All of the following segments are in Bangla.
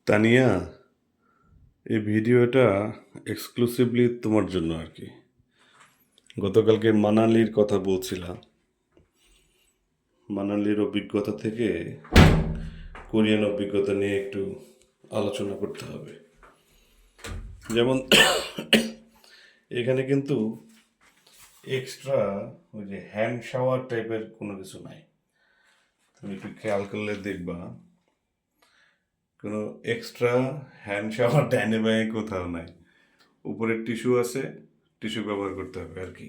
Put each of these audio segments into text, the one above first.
তানিয়া, এই ভিডিওটা এক্সক্লুসিভলি তোমার জন্য আর কি। গতকালকে মানালির কথা বলছিলাম। মানালির অভিজ্ঞতা থেকে কোরিয়ান অভিজ্ঞতা নিয়ে একটু আলোচনা করতে হবে। যেমন এখানে কিন্তু এক্সট্রা ওই যে হ্যান্ড শাওয়ার টাইপের কোনো কিছু নাই। তুমি একটু খেয়াল করলে দেখবা কোনো এক্সট্রা হ্যান্ড শাওয়ার ডাইনে বাঁয়ে কোথাও নাই। উপরে টিস্যু আছে, টিস্যু ব্যবহার করতে হবে আর কি।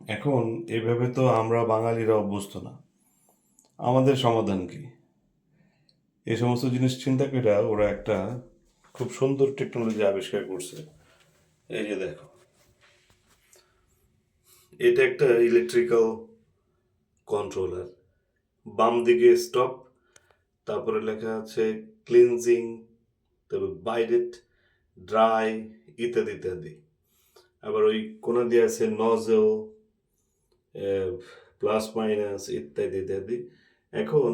এখন এভাবে তো আমরা বাঙালিরা অভ্যস্ত না। আমাদের সমাধান কি? এই সমস্ত জিনিস চিন্তা করে ওরা একটা খুব সুন্দর টেকনোলজি আবিষ্কার করছে। এই যে দেখো, এটা একটা ইলেকট্রিক্যাল কন্ট্রোলার। বাম দিকে স্টপ, তারপরে লেখা আছে ক্লিনজিং, তারপর বাইরেট, ড্রাই, ইত্যাদি ইত্যাদি। আবার ওই কোনা দিয়ে আছে নজল, প্লাস মাইনাস ইত্যাদি ইত্যাদি। এখন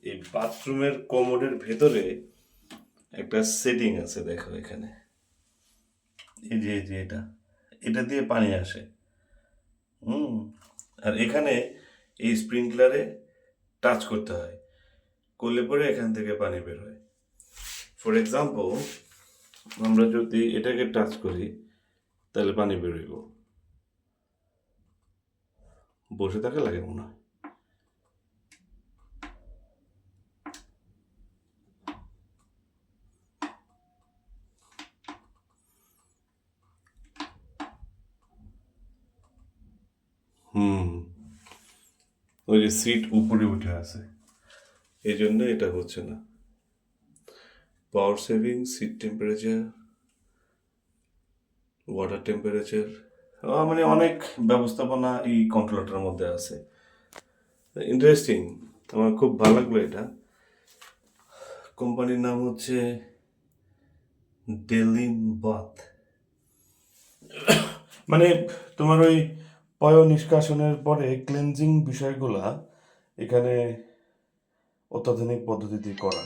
এই বাথরুমের কমোডের ভেতরে একটা সেটিং আছে, দেখো এখানে। এই যে এটা দিয়ে পানি আসে। আর এখানে এই স্প্রিংকলারে টাচ করতে হয়, করলে পরে এখান থেকে পানি বের হয়। ফর এক্সাম্পল, আমরা যদি এটাকে টাচ করি তাহলে পানি বেরোইব। বসে থাকা লাগে মনে হয়। ওই যে সিট উপরে উঠে আছে, এই জন্য এটা হচ্ছে না। Power saving, seat temperature, water temperature, মানে অনেক ব্যবস্থাপনা এই কন্ট্রোলারটার মধ্যে আছে। ইন্টারেস্টিং, আমার খুব ভালো লাগলো এটা। কোম্পানির নাম হচ্ছে ডেলিমবাথ। মানে তোমার ওই পয় নিষ্কাশনের পরে ক্লিনজিং বিষয়গুলা এখানে অত্যাধুনিক পদ্ধতিতে করা।